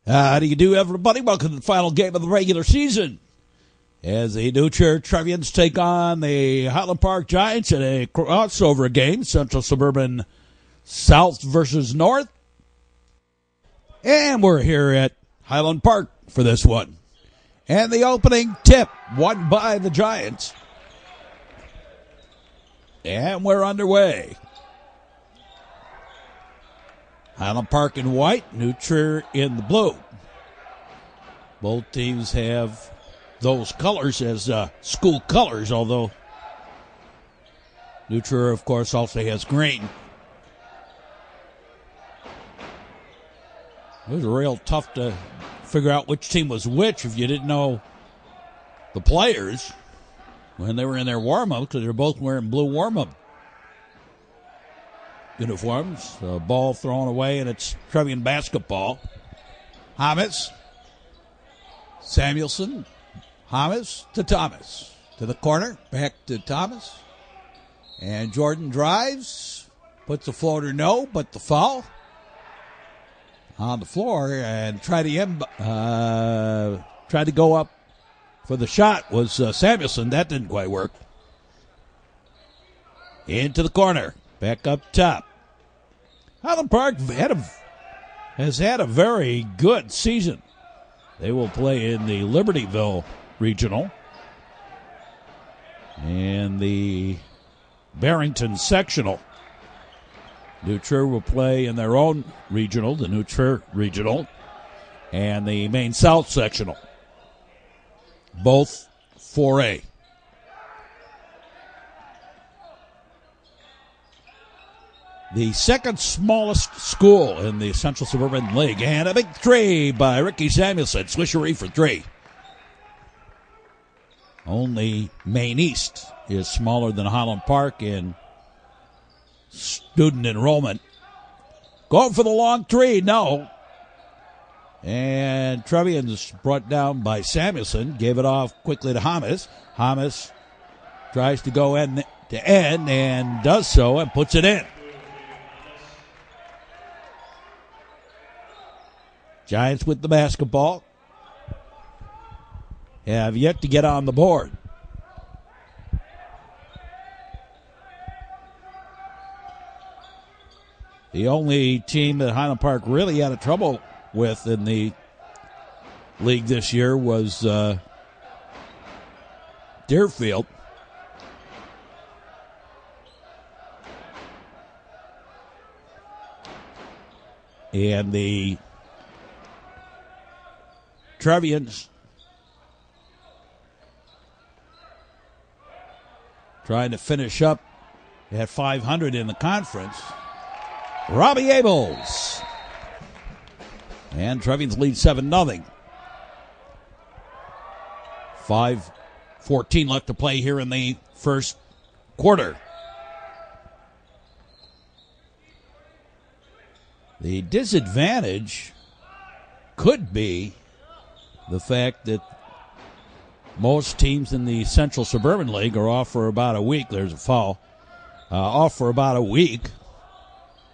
How do you do, everybody? Welcome to the final game of the regular season as the Trier Trevians take on the Highland Park Giants in a crossover game, Central Suburban South versus North. And we're here at Highland Park for this one. And the opening tip, won by the Giants. And we're underway. Highland Park in white, Trier in the blue. Both teams have those colors as school colors, although Trier, of course, also has green. It was real tough to figure out which team was which if you didn't know the players when they were in their warm-up, because they're both wearing blue warm-up uniforms. Ball thrown away, and it's Trevian basketball. Hamas, Samuelson, Hamas to Thomas. To the corner, back to Thomas. And Jordan drives, puts the floater no, but the foul on the floor, and tried to go up for the shot was Samuelson. That didn't quite work. Into the corner, back up top. Highland Park has had a very good season. They will play in the Libertyville Regional and the Barrington Sectional. Trier will play in their own regional, the Trier Regional, and the Main South Sectional. Both 4A. The second smallest school in the Central Suburban League. And a big three by Ricky Samuelson. Swishery for three. Only Maine East is smaller than Highland Park in student enrollment. Going for the long three, no. And Trevians brought down by Samuelson. Gave it off quickly to Hamas. Hamas tries to go end to end and does so and puts it in. Giants with the basketball have yet to get on the board. The only team that Highland Park really had trouble with in the league this year was Deerfield. And the Trevians trying to finish up at 500 in the conference. Robbie Abels. And Trevians lead 7-0. 5:14 left to play here in the first quarter. The disadvantage could be the fact that most teams in the Central Suburban League are off for about a week. There's a foul. Off for about a week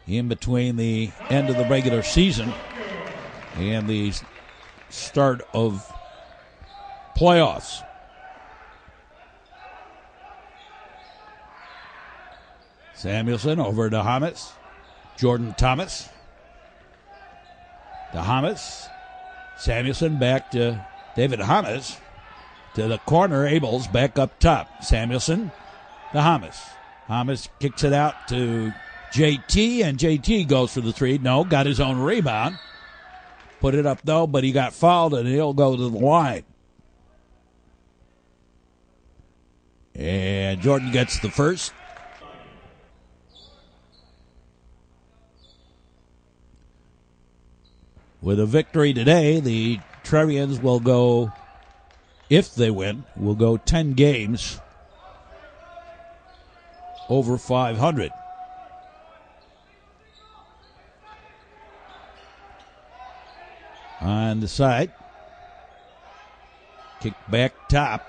in between the end of the regular season and the start of playoffs. Samuelson over to Hamas. Jordan Thomas. To Hamas. Samuelson back to David Hamas. To the corner, Abels back up top. Samuelson to Hamas. Hamas kicks it out to JT, and JT goes for the three. No, got his own rebound. Put it up, though, but he got fouled, and he'll go to the line. And Jordan gets the first. With a victory today, the Trevians will go, if they win, will go 10 games over 500. On the side, kick back top.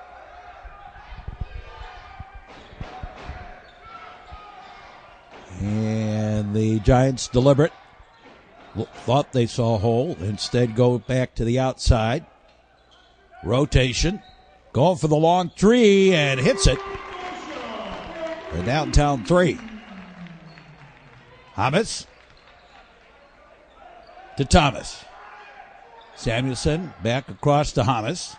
And the Giants deliberate. thought they saw a hole. Instead, go back to the outside. Rotation. Going for the long three and hits it. The downtown three. Hamas to Thomas. Samuelson back across to Hamas.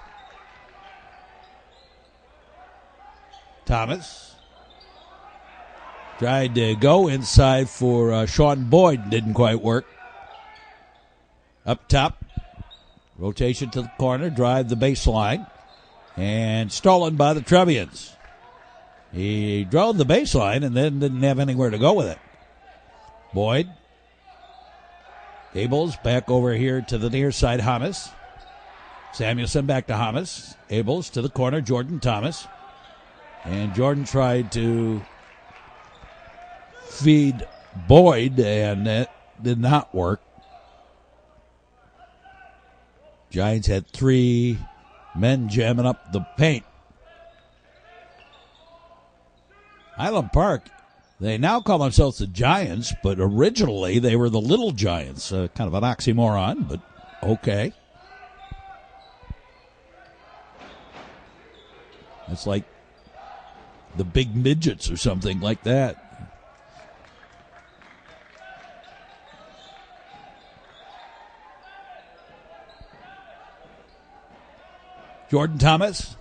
Thomas tried to go inside for Sean Boyd. Didn't quite work. Up top. Rotation to the corner. Drive the baseline. And stolen by the Trevians. He drove the baseline and then didn't have anywhere to go with it. Boyd. Abels back over here to the near side, Hamas. Samuelson back to Hamas. Abels to the corner, Jordan Thomas. And Jordan tried to feed Boyd, and that did not work. Giants had 3 men jamming up the paint. Highland Park, they now call themselves the Giants, but originally they were the Little Giants. Kind of an oxymoron, but okay. It's like the Big Midgets or something like that. Jordan Thomas.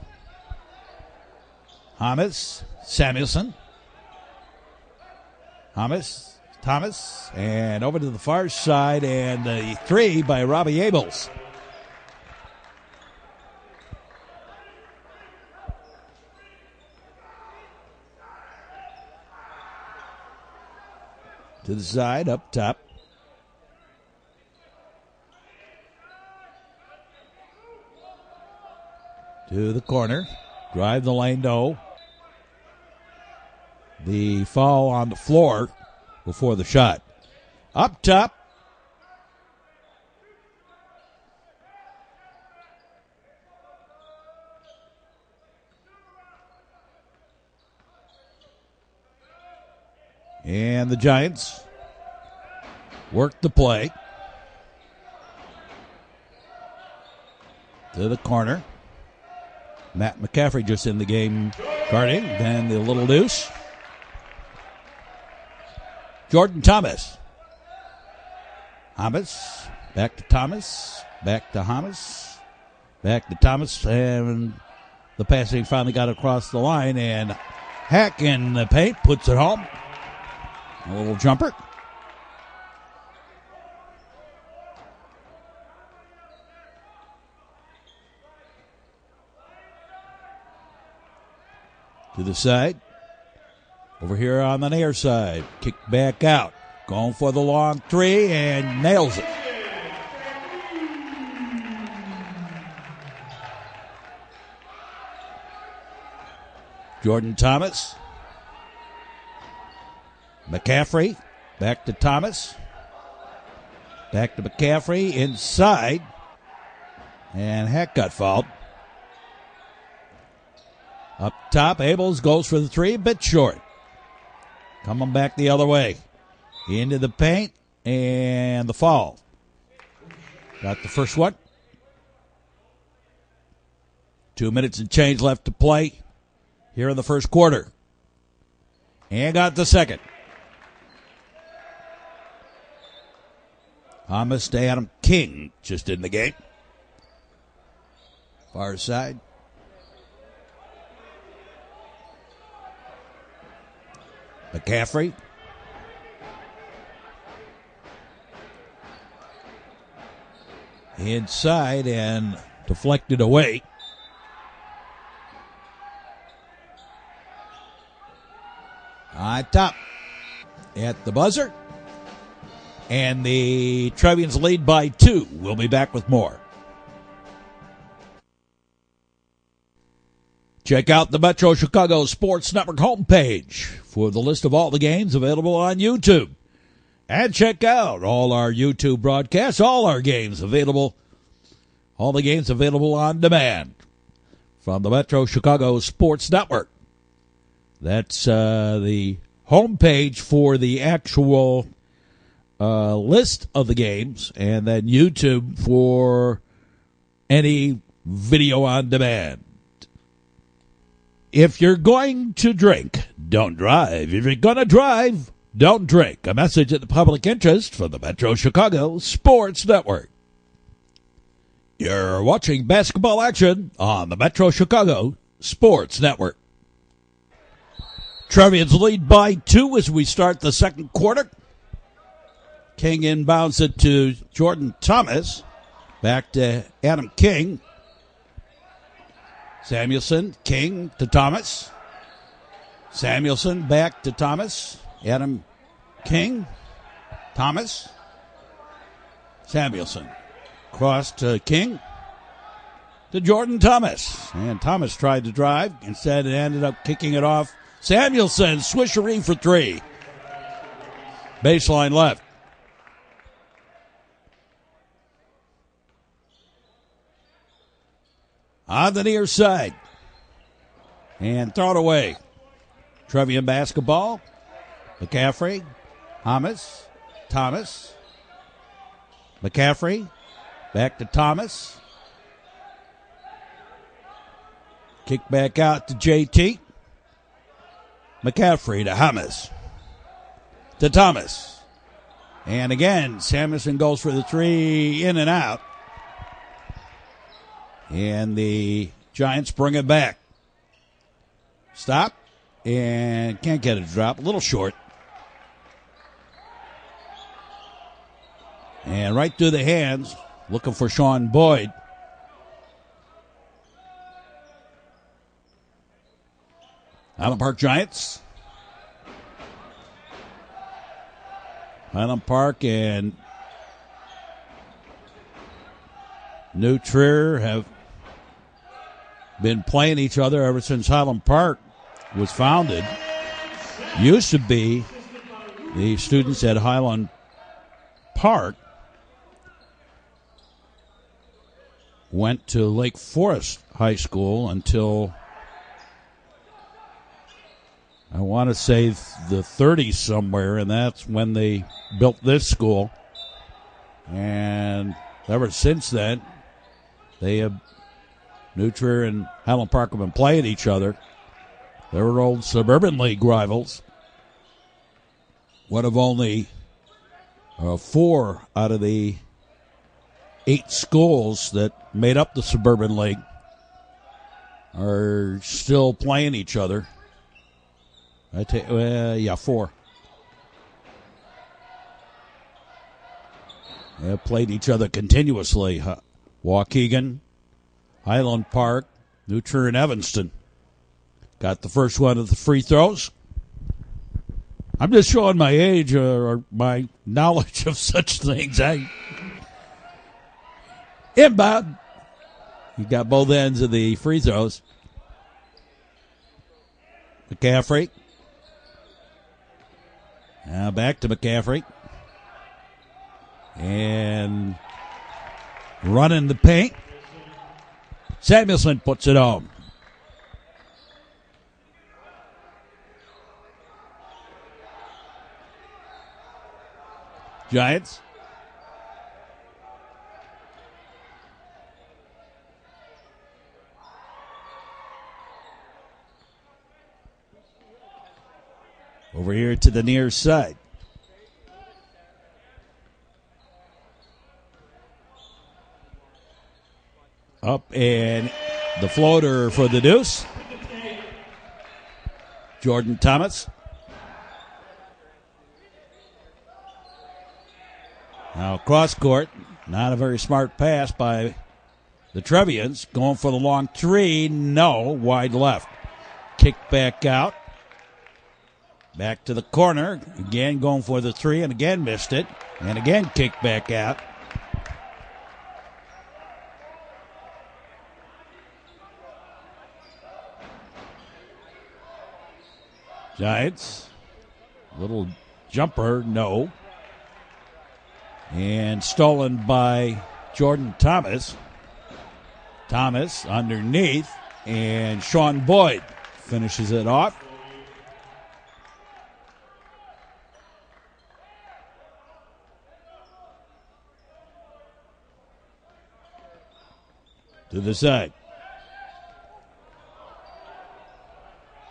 Hamas. Samuelson. Hamas. Thomas. And over to the far side. And a 3 by Robbie Abels. To the side. Up top. To the corner. Drive the lane, no. The foul on the floor before the shot. Up top. And the Giants work the play. To the corner. Matt McCaffrey just in the game guarding. Then the little deuce. Jordan Thomas. Hamas. Back to Thomas. Back to Hamas. Back to Thomas. And the passing finally got across the line. And Hack in the paint puts it home. A little jumper. To the side. Over here on the near side. Kick back out. Going for the long 3 and nails it. Jordan Thomas. McCaffrey. Back to Thomas. Back to McCaffrey. Inside. And Hack got fouled. Up top, Abels goes for the 3, a bit short. Coming back the other way. Into the paint, and the foul. Got the first one. 2 minutes and change left to play here in the first quarter. And got the second. Hamas to Adam King just in the game. Far side. McCaffrey. Inside and deflected away. On top at the buzzer. And the Trevians lead by 2. We'll be back with more. Check out the Metro Chicago Sports Network homepage for the list of all the games available on YouTube. And check out all our YouTube broadcasts, all our games available, all the games available on demand from the Metro Chicago Sports Network. That's the homepage for the actual list of the games, and then YouTube for any video on demand. If you're going to drink, don't drive. If you're going to drive, don't drink. A message in the public interest from the Metro Chicago Sports Network. You're watching basketball action on the Metro Chicago Sports Network. Trevians lead by 2 as we start the second quarter. King inbounds it to Jordan Thomas. Back to Adam King. Samuelson, King to Thomas. Samuelson back to Thomas. Adam King. Thomas. Samuelson. Cross to King. To Jordan Thomas. And Thomas tried to drive. Instead, it ended up kicking it off. Samuelson, swishery for 3. Baseline left. On the near side. And throw it away. Trevian basketball. McCaffrey. Thomas. McCaffrey. Back to Thomas. Kick back out to JT. McCaffrey to Hamas. To Thomas. And again, Samuelson goes for the 3, in and out. And the Giants bring it back. Stop. And can't get a drop. A little short. And right through the hands. Looking for Sean Boyd. Highland Park Giants. Highland Park and New Trier have been playing each other ever since Highland Park was founded. Used to be the students at Highland Park went to Lake Forest High School until, I want to say, the 30s somewhere, and that's when they built this school. And ever since then, they have, New Trier and Highland Park have been playing each other. They were old Suburban League rivals. One of only 4 out of the 8 schools that made up the Suburban League are still playing each other. 4. They have played each other continuously. Waukegan, Highland Park, New Trier, and Evanston. Got the first one of the free throws. I'm just showing my age or my knowledge of such things. Inbound. You got both ends of the free throws. McCaffrey. Now back to McCaffrey. And running the paint. Samuelson puts it home. Giants. Over here to the near side. Up and the floater for the deuce. Jordan Thomas. Now cross court. Not a very smart pass by the Trevians. Going for the long 3. No. Wide left. Kick back out. Back to the corner. Again going for the 3 and again missed it. And again kick back out. Giants. Little jumper. No. And stolen by Jordan Thomas. Thomas underneath. And Sean Boyd finishes it off. to the side.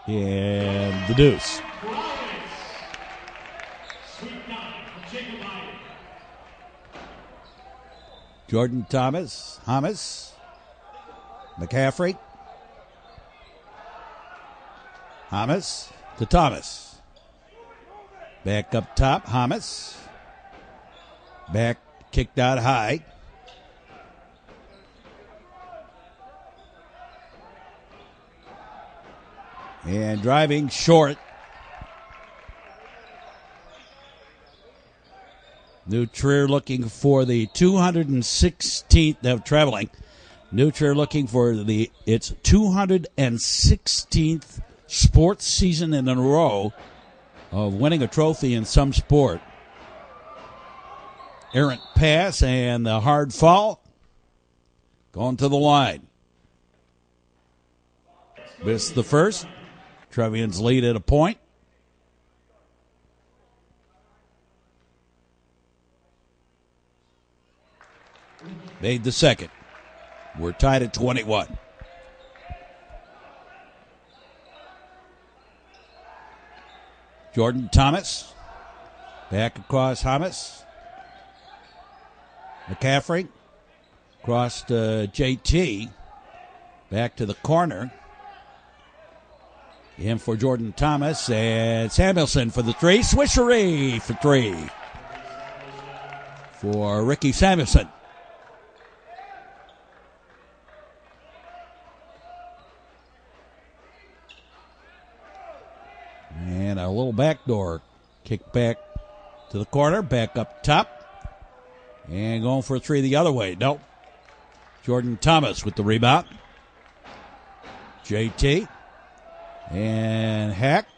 And the deuce. Jordan Thomas, Hamas, McCaffrey. Hamas to Thomas. Back up top, Hamas. Back kicked out high. And driving short. New Trier looking for the 216th of traveling. New Trier looking for its 216th sports season in a row of winning a trophy in some sport. Errant pass and the hard fall. Going to the line. Missed the first. Trevians lead at a point. Made the second. We're tied at 21. Jordan Thomas. Back across Hamas. McCaffrey. Across to JT. Back to the corner. In for Jordan Thomas. And Samuelson for the three. Swishery for three. For Ricky Samuelson. And a little backdoor kick back to the corner, back up top. And going for a three the other way. Nope. Jordan Thomas with the rebound. JT. And Hack.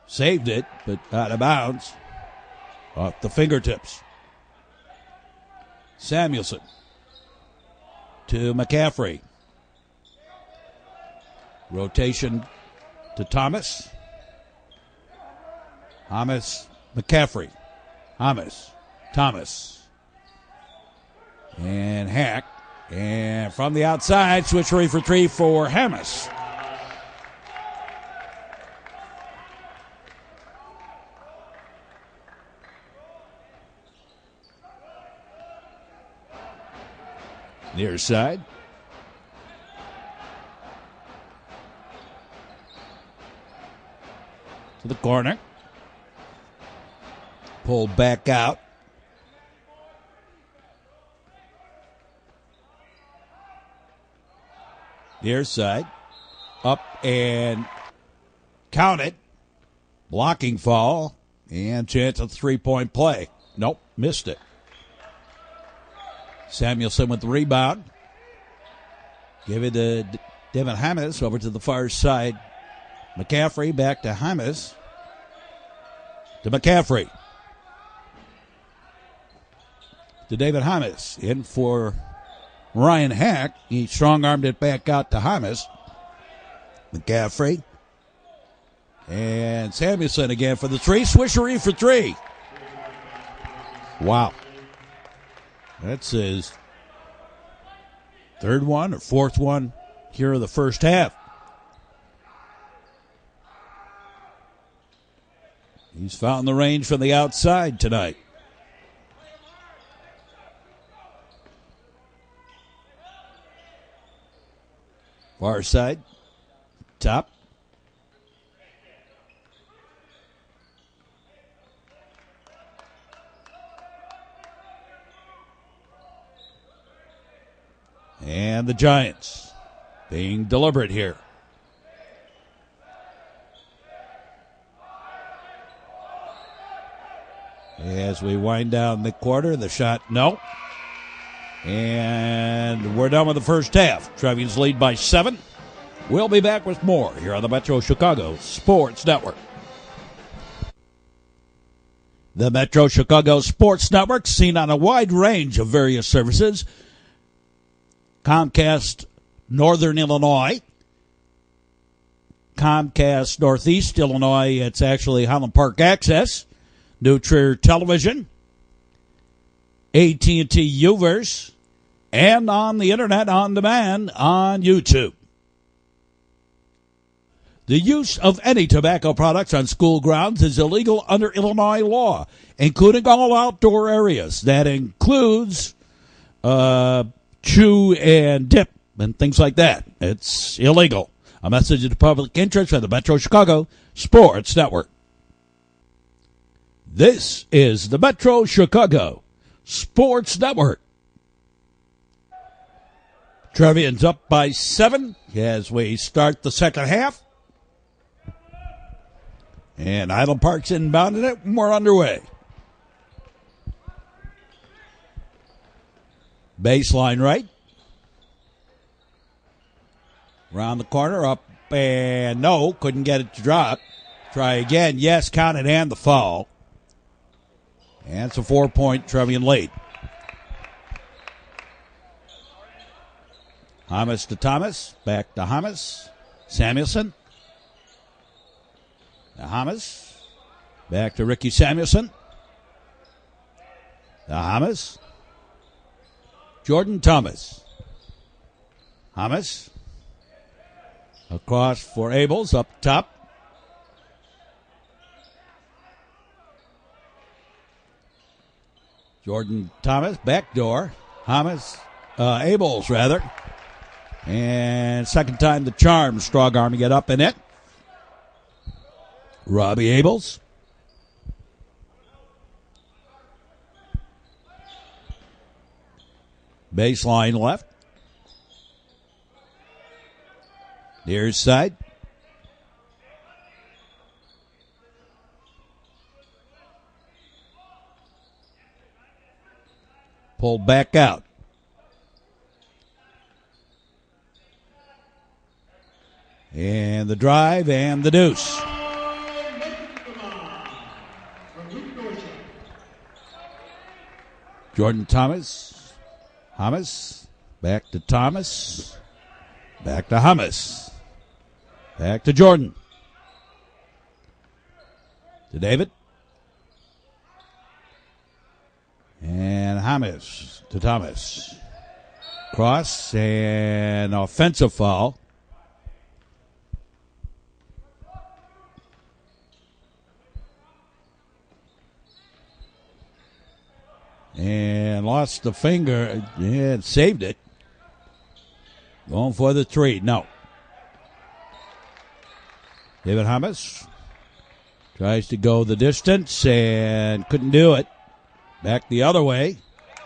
Saved it, but out of bounds. Off the fingertips. Samuelson. To McCaffrey. Rotation to Thomas. Hamas, McCaffrey. Hamas, Thomas. And Hack. And from the outside, switchery for three for Hamas. Near side. To the corner. Pulled back out. Near side. Up and count it. Blocking fall. And chance of 3-point play. Nope, missed it. Samuelson with the rebound. Give it to Devin Hamas over to the far side. McCaffrey back to Hamas. To McCaffrey. To David Hamas. In for Ryan Hack. He strong-armed it back out to Hamas. McCaffrey. And Samuelson again for the three. Swishery for three. Wow. That's his third one or fourth one here in the first half. He's found the range from the outside tonight. Far side. Top. And the Giants being deliberate here. As we wind down the quarter, the shot, no. And we're done with the first half. Trevians lead by 7. We'll be back with more here on the Metro Chicago Sports Network. The Metro Chicago Sports Network, seen on a wide range of various services. Comcast Northern Illinois. Comcast Northeast Illinois, it's actually Highland Park Access. New Trier Television. AT&T Uverse. and on the internet on demand on YouTube. The use of any tobacco products on school grounds is illegal under Illinois law, including all outdoor areas. That includes chew and dip and things like that. It's illegal. A message of the public interest from the Metro Chicago Sports Network. This is the Metro Chicago Sports Network. Trevians up by 7 as we start the second half. And Highland Park's inbounding it. We're underway. Baseline right. Around the corner, up and no, couldn't get it to drop. Try again. Yes, counted and the foul. And it's a 4-point Trevian lead. Hamas to Thomas. Back to Hamas. Samuelson. To Hamas. Back to Ricky Samuelson. To Hamas. Jordan Thomas. Hamas. Across for Abels. Up top. Jordan Thomas. Backdoor. Hamas. Abels, rather. And second time the charm. Strong arm to get up in it. Robbie Abels. Baseline left. Near side. Pulled back out. And the drive and the deuce. Jordan Thomas. Hamas. Back to Thomas. Back to Hamas. Back to Jordan. To David. And Hamas to Thomas. Cross and offensive foul. And lost the finger. Yeah, saved it. Going for the 3. No. David Hamas tries to go the distance and couldn't do it. Back the other way.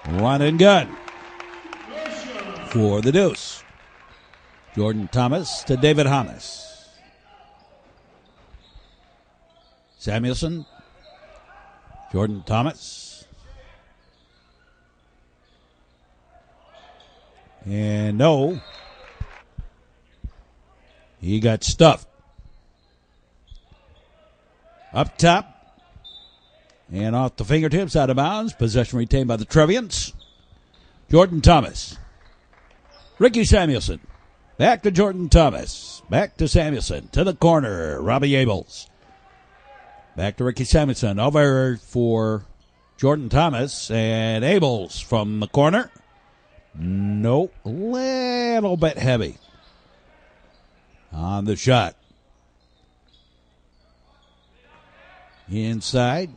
Run and gun for the deuce. Jordan Thomas to David Hamas. Samuelson. Jordan Thomas. And no. He got stuffed. Up top. And off the fingertips, out of bounds. Possession retained by the Trevians. Jordan Thomas. Ricky Samuelson. Back to Jordan Thomas. Back to Samuelson. To the corner. Robbie Abels. Back to Ricky Samuelson. Over for Jordan Thomas. And Abels from the corner. No, a little bit heavy on the shot. Inside,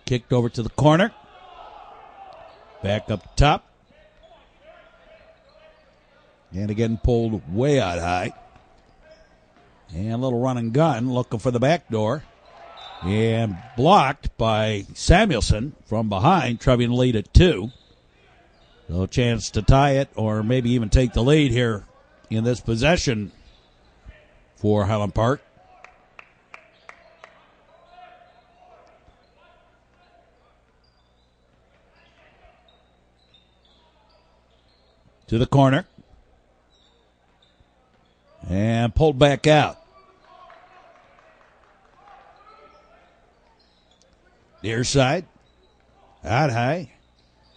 kicked over to the corner. Back up top. And again pulled way out high. And a little run and gun looking for the back door. And blocked by Samuelson from behind. Trevian lead at 2. No chance to tie it or maybe even take the lead here in this possession for Highland Park. To the corner. And pulled back out. Near side. Out high.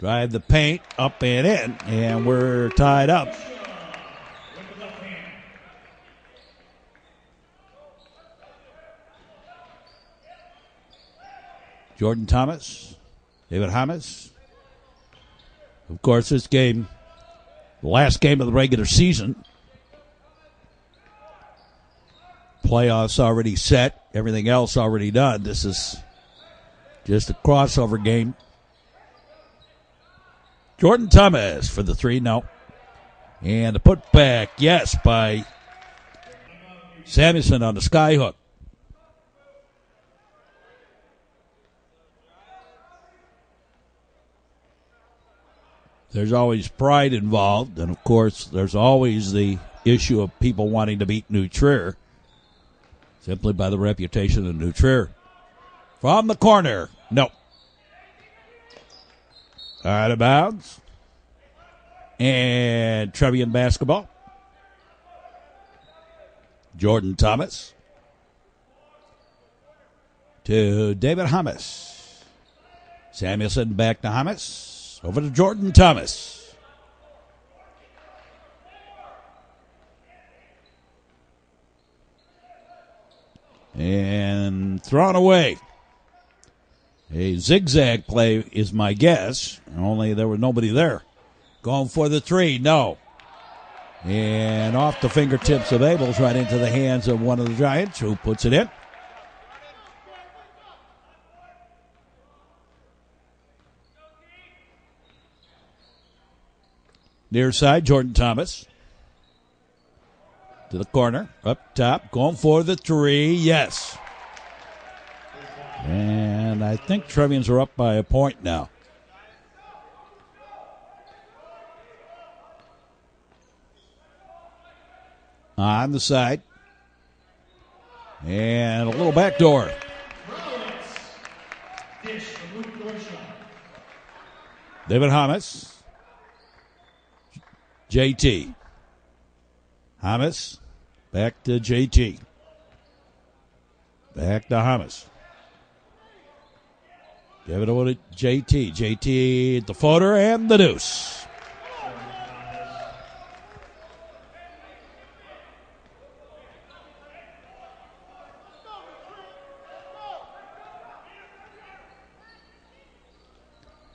Drive the paint up and in, and we're tied up. Jordan Thomas, David Hamas. Of course, this game The last game of the regular season. Playoffs already set. Everything else already done. This is just a crossover game. Jordan Thomas for the three. No. And the putback, yes, by Samuelson on the skyhook. There's always pride involved, and of course, there's always the issue of people wanting to beat New Trier simply by the reputation of New Trier. From the corner, no. Out of bounds. And Trevian basketball. Jordan Thomas to David Hamas. Samuelson back to Hamas. Over to Jordan Thomas. And thrown away. A zigzag play is my guess. Only there was nobody there. Going for the three. No. And off the fingertips of Abels, right into the hands of one of the Giants, who puts it in. Near side, Jordan Thomas. To the corner, up top, going for the three, yes. And I think Trevians are up by a point now. On the side. And a little backdoor. David Hamas. JT. Hamas. Back to JT. Back to Hamas. Give it over to JT. JT, the floater, and the deuce.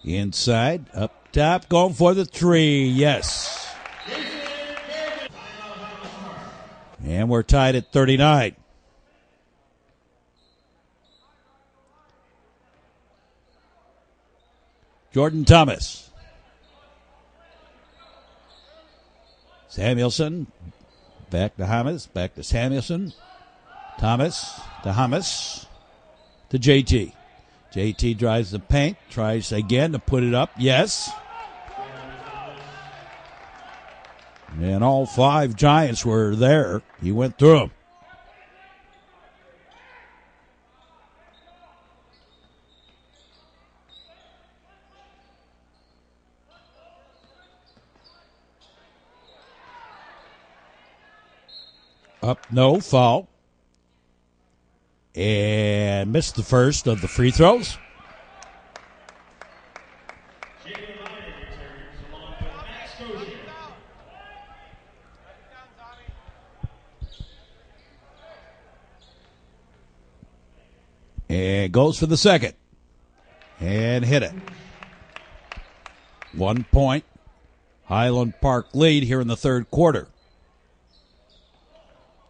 Inside, up top, going for the three, yes. And we're tied at 39. Jordan Thomas. Samuelson. Back to Hamas. Back to Samuelson. Thomas to Hamas. To JT. JT drives the paint. Tries again to put it up. Yes. And all five Giants were there. He went through them. Up, no, foul. And missed the first of the free throws. And goes for the second. And hit it. 1 point. Highland Park lead here in the third quarter.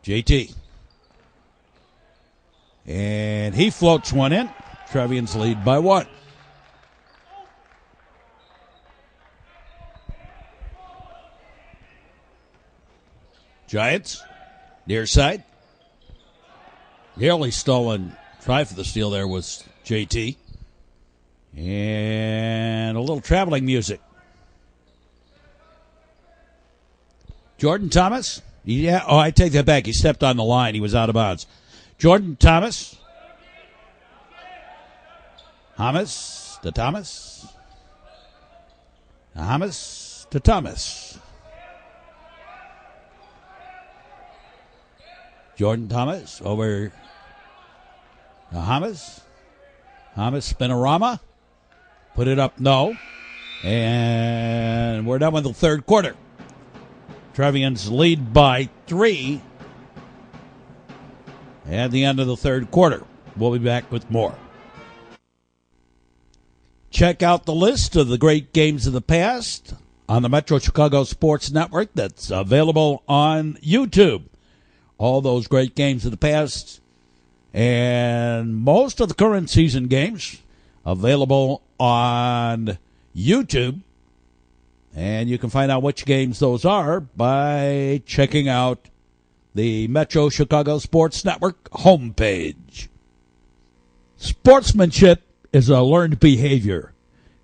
JT. And he floats one in. Trevians lead by 1. Giants, near side. The only stolen try for the steal there was JT. And a little traveling music. Jordan Thomas. Yeah, I take that back. He stepped on the line. He was out of bounds. Jordan Thomas. Hamas to Thomas. Hamas to Thomas. Jordan Thomas over to Hamas. Hamas spinorama. Put it up, no. And we're done with the third quarter. Trevians lead by 3 at the end of the third quarter. We'll be back with more. Check out the list of the great games of the past on the Metro Chicago Sports Network that's available on YouTube. All those great games of the past and most of the current season games available on YouTube. And you can find out which games those are by checking out the Metro Chicago Sports Network homepage. Sportsmanship is a learned behavior.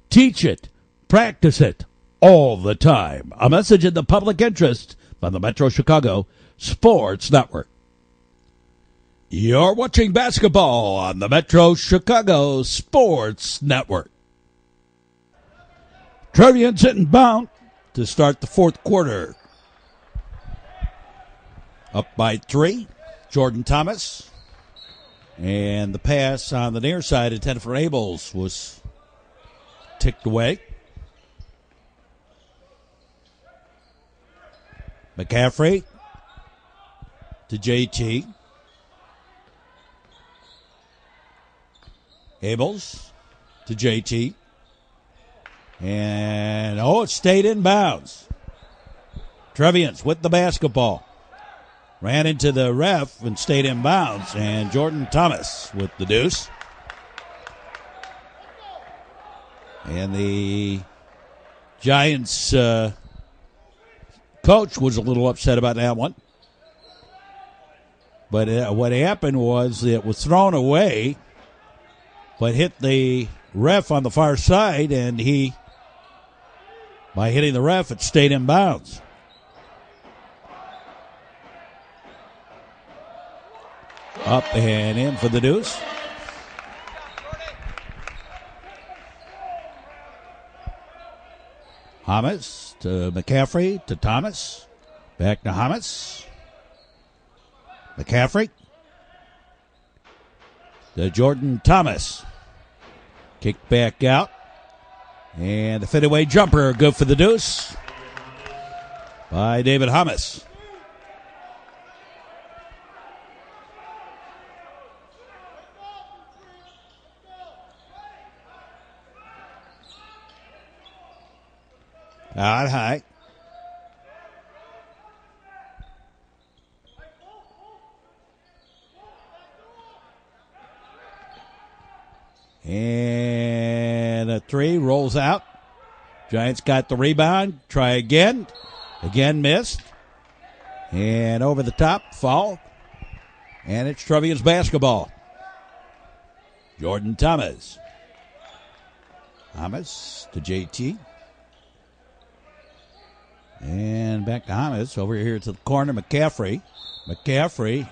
Teach it, practice it all the time. A message in the public interest by the Metro Chicago Sports Network. You're watching basketball on the Metro Chicago Sports Network. Trevians hitting bound to start the fourth quarter. Up by 3, Jordan Thomas. And the pass on the near side intended for Abels was ticked away. McCaffrey to JT. Abels to JT. And, it stayed in bounds. Trevians with the basketball. Ran into the ref and stayed in bounds. And Jordan Thomas with the deuce. And the Giants coach was a little upset about that one. But what happened was it was thrown away, but hit the ref on the far side, and by hitting the ref, it stayed in bounds. Up and in for the deuce. Hamas to McCaffrey to Thomas. Back to Hamas. McCaffrey to Jordan Thomas. Kick back out. And the fadeaway jumper good for the deuce by David Hamas. Out high. And a 3 rolls out. Giants got the rebound. Try again. Again missed. And over the top, foul. And it's Trevians basketball. Jordan Thomas. Thomas to JT. And back to Hamas. Over here to the corner, McCaffrey. McCaffrey.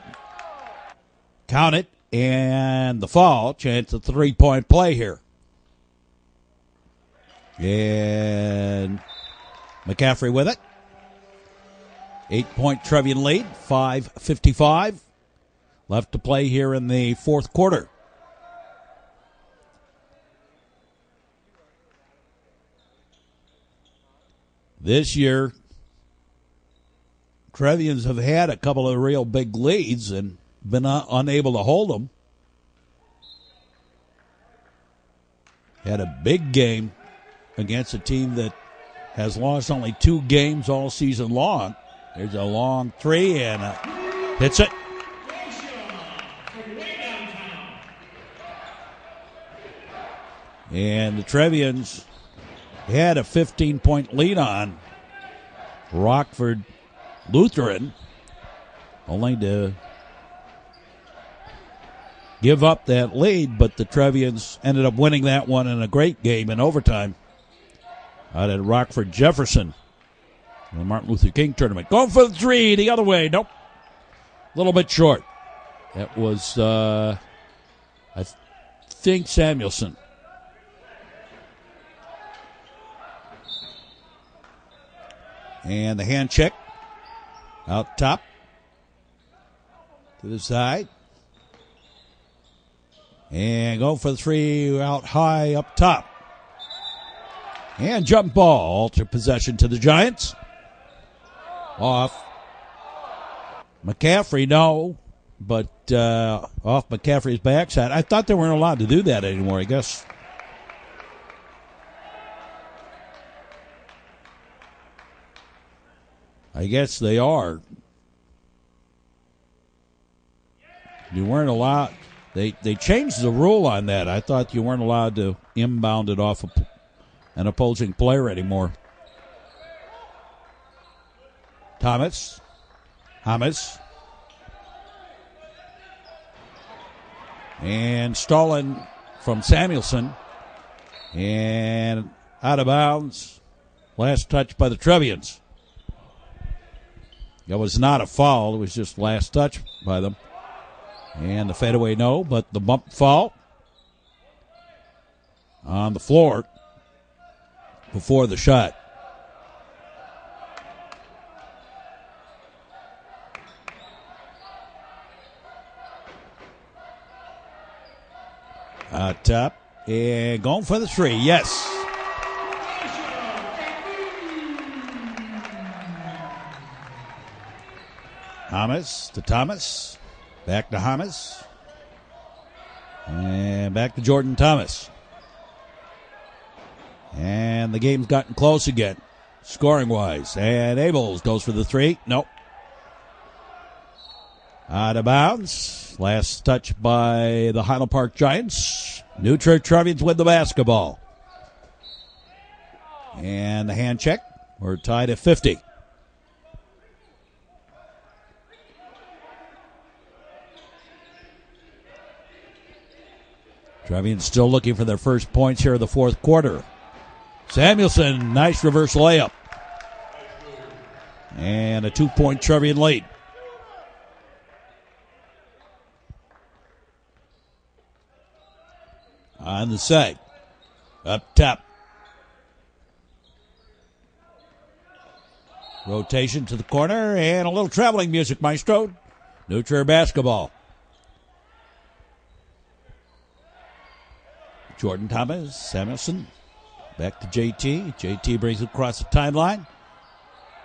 Count it. And the fall. Chance of 3-point play here. And McCaffrey with it. 8-point Trevian lead. 5:55 left to play here in the fourth quarter. This year, Trevians have had a couple of real big leads and been unable to hold them. Had a big game against a team that has lost only 2 games all season long. There's a long 3 and hits it. And the Trevians had a 15-point lead on Rockford Lutheran, only to give up that lead, but the Trevians ended up winning that one in a great game in overtime out at Rockford Jefferson in the Martin Luther King tournament. Going for the 3 the other way. Nope. A little bit short. That was, I think, Samuelson. And the hand check out top to the side. And go for the 3 out high up top. And jump ball. Alter possession to the Giants. Off. McCaffrey, no. But off McCaffrey's backside. I thought they weren't allowed to do that anymore, I guess. I guess they are. You weren't allowed. They changed the rule on that. I thought you weren't allowed to inbound it off an opposing player anymore. Thomas. Hamas. And stolen from Samuelson. And out of bounds. Last touch by the Trevians. That was not a foul. It was just last touch by them. And the fadeaway no, but the bump foul on the floor before the shot. Top and going for the three. Yes. Hamas to Thomas. Back to Hamas. And back to Jordan Thomas. And the game's gotten close again, scoring-wise. And Abels goes for the three. Nope. Out of bounds. Last touch by the Highland Park Giants. Trier Trevians with the basketball. And the hand check. We're tied at 50. Trevians still looking for their first points here in the fourth quarter. Samuelson, nice reverse layup. And a 2-point Trevian lead. On the side. Up top. Rotation to the corner and a little traveling music, Maestro. Trier basketball. Jordan Thomas, Samuelson, back to JT. JT brings it across the timeline.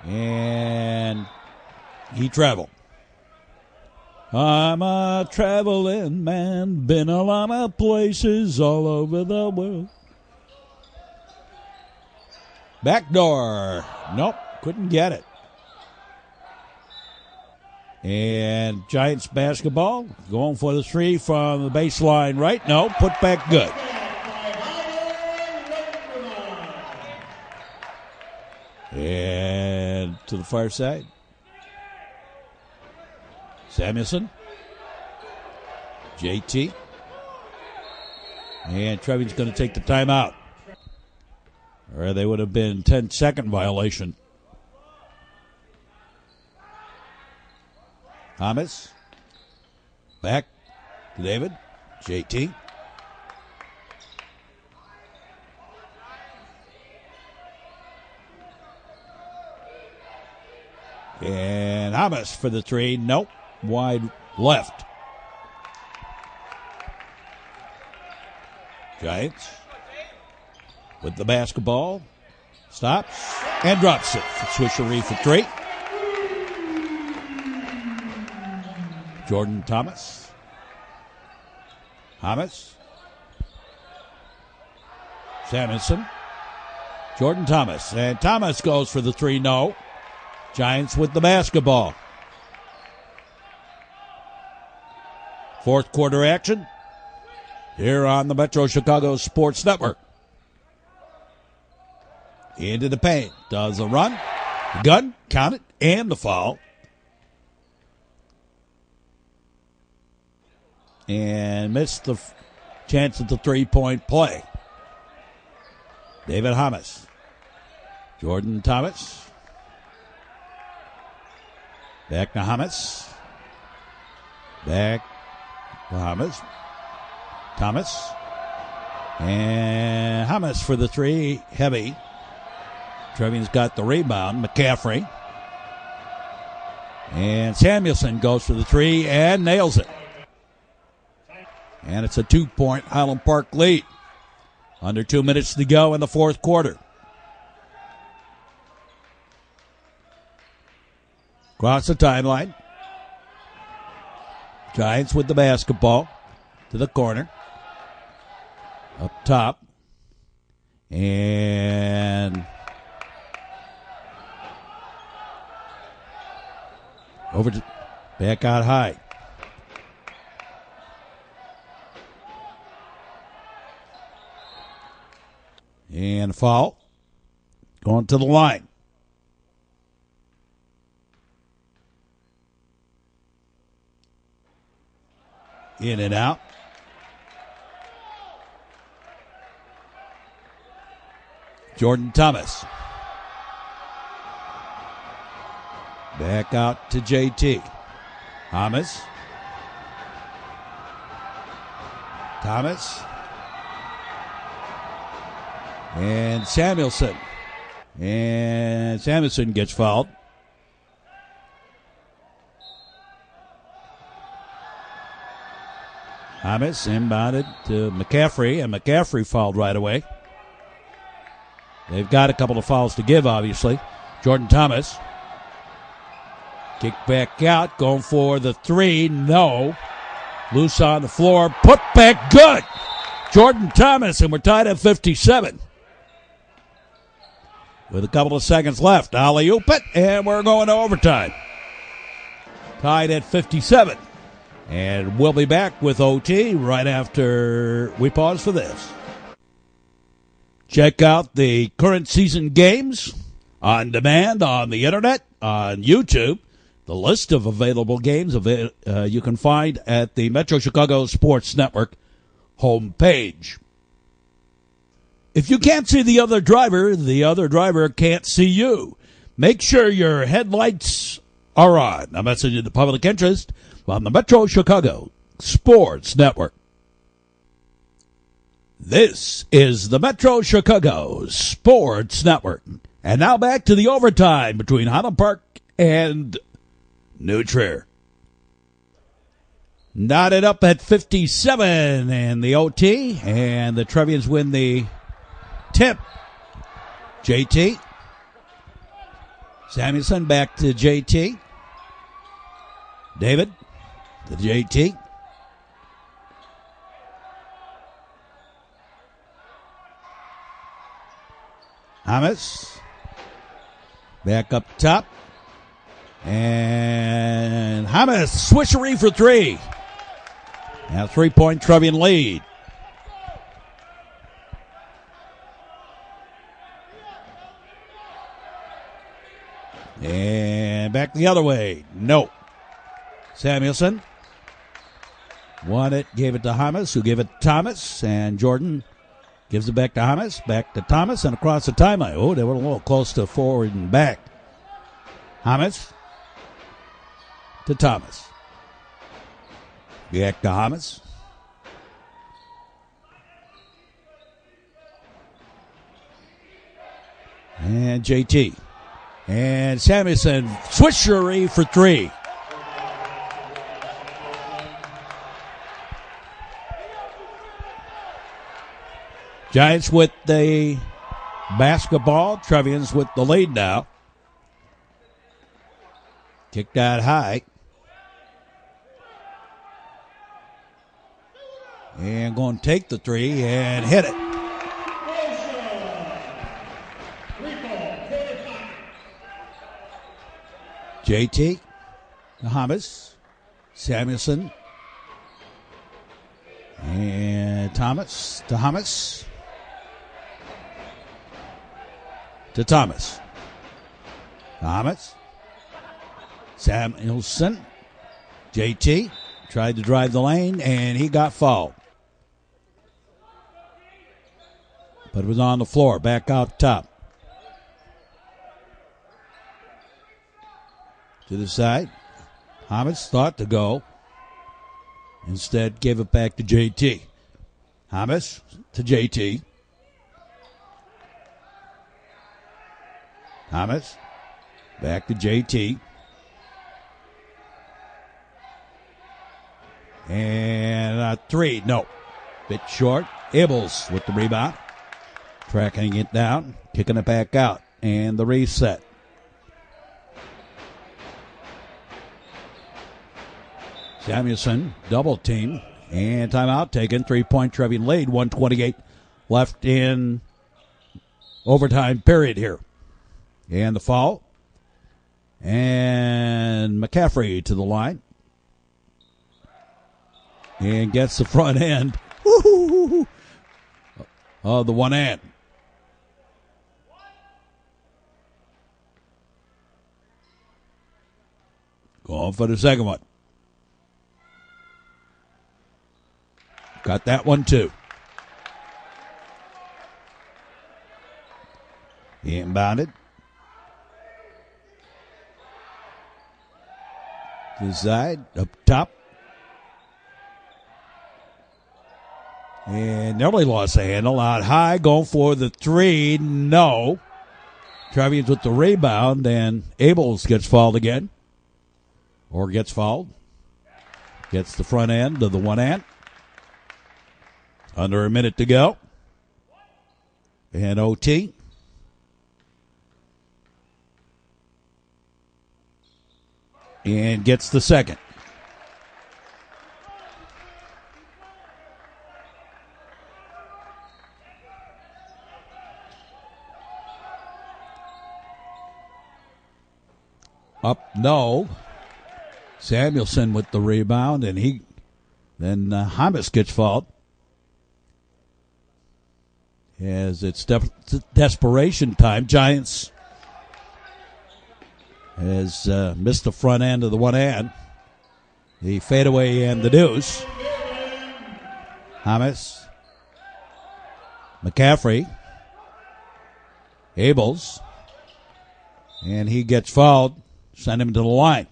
And he traveled. I'm a traveling man, been a lot of places all over the world. Backdoor. Nope, couldn't get it. And Giants basketball going for the three from the baseline right. No, put back good. And to the far side. Samuelson. JT. And Trevian's going to take the timeout. Or they would have been 10-second violation. Thomas. Back to David. JT. And Hamas for the three. Nope. Wide left. Giants with the basketball. Stops and drops it. Swisheree for three. Jordan Thomas. Hamas. Samuelson. Jordan Thomas. And Thomas goes for the three. No. Giants with the basketball. Fourth quarter action here on the Metro Chicago Sports Network. Into the paint. Does a run. The gun. Count it. And the foul. And missed the chance at the three-point play. David Hamas. Jordan Thomas. Back to Hamas. Back to Hamas. Thomas. And Hamas for the three. Heavy. Trevian's got the rebound. McCaffrey. And Samuelson goes for the three and nails it. And it's a 2-point Highland Park lead. Under 2 minutes to go in the fourth quarter. Across the timeline. Giants with the basketball to the corner. Up top. And Back out high. And foul. Going to the line. In and out. Jordan Thomas. Back out to JT. Thomas. And Samuelson. And Samuelson gets fouled. Thomas inbounded to McCaffrey, and McCaffrey fouled right away. They've got a couple of fouls to give, obviously. Jordan Thomas. Kick back out, going for the three. No. Loose on the floor. Put back good. Jordan Thomas, and we're tied at 57. With a couple of seconds left. Alley-oop it, and we're going to overtime. Tied at 57. And we'll be back with OT right after we pause for this. Check out the current season games on demand on the internet, on YouTube. The list of available games you can find at the Metro Chicago Sports Network homepage. If you can't see the other driver can't see you. Make sure your headlights are on. A message in the public interest on the Metro Chicago Sports Network. This is the Metro Chicago Sports Network. And now back to the overtime between Highland Park and New Trier. Knotted up at 57 and the OT, and the Trevians win the tip. JT. Samuelson back to JT. David to JT. Thomas. Back up top. And Thomas, swishery for three. Now 3-point Trevian lead. And back the other way. No. Samuelson won it, gave it to Thomas, who gave it to Thomas, and Jordan gives it back to Thomas, and across the timeline. Oh, they were a little close to forward and back. Thomas to Thomas. Back to Thomas. And JT. And Samuelson, swishery for three. Giants with the basketball. Trevians with the lead now. Kicked out high. And going to take the three and hit it. JT, Thomas, Samuelson, and Thomas, to Thomas, to Thomas. Thomas, Samuelson, JT, tried to drive the lane, and he got fouled. But it was on the floor, back out top. To the side. Thomas thought to go. Instead, gave it back to JT. Thomas to JT. Thomas back to JT. And a three. No. Bit short. Ibbles with the rebound. Tracking it down. Kicking it back out. And the reset. Samuelson, double team, and timeout taken. 3-point Trevian lead, 1:28 left in overtime period here. And the foul. And McCaffrey to the line. And gets the front end of the one hand. Going for the second one. Got that one too. Inbounded. To the side, up top. And nearly lost the handle. Out high, going for the three. No. Trevians with the rebound, and Abels gets fouled again. Or gets fouled. Gets the front end of the one hand. Under a minute to go. And OT. And gets the second. Up, no. Samuelson with the rebound, and then Hamas gets fouled. As it's desperation time. Giants has missed the front end of the one hand. The fadeaway and the deuce. Hamas. McCaffrey. Abels. And he gets fouled. Send him to the line.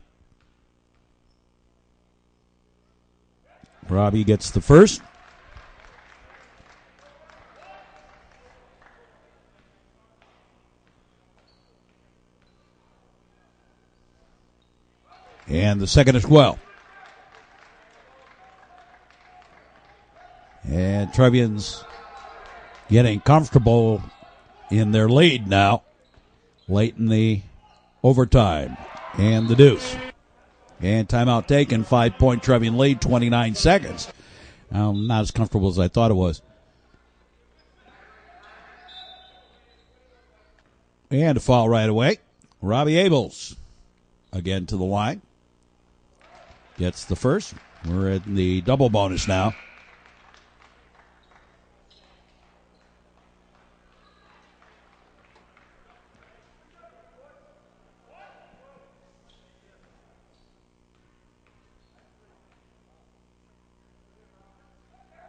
Robbie gets the first. And the second as well. And Trevians getting comfortable in their lead now. Late in the overtime. And the deuce. And timeout taken. 5-point Trevian lead, 29 seconds. Not as comfortable as I thought it was. And a foul right away. Robbie Abels again to the line. Gets the first. We're at the double bonus now.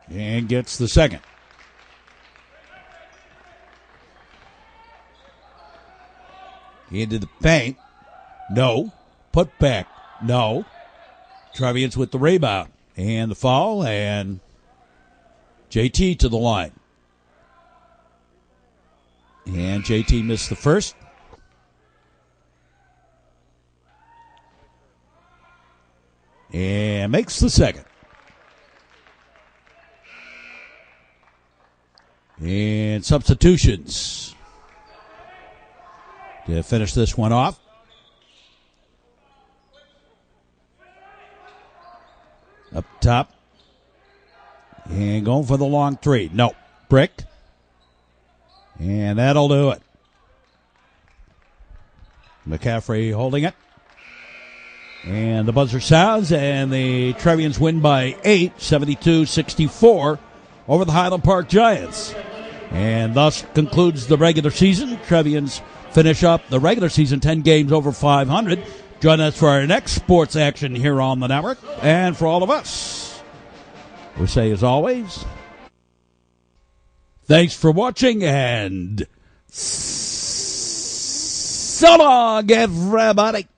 And gets the second. Into the paint. No. Put back. No. Trevians with the rebound. And the foul. And JT to the line. And JT missed the first. And makes the second. And substitutions to finish this one off. Up top. And going for the long three. No. Brick. And that'll do it. McCaffrey holding it. And the buzzer sounds, and the Trevians win by 8, 72-64 over the Highland Park Giants. And thus concludes the regular season. Trevians finish up the regular season 10 games over 500. Join us for our next sports action here on the network. And for all of us, we say as always, thanks for watching, and so long, everybody.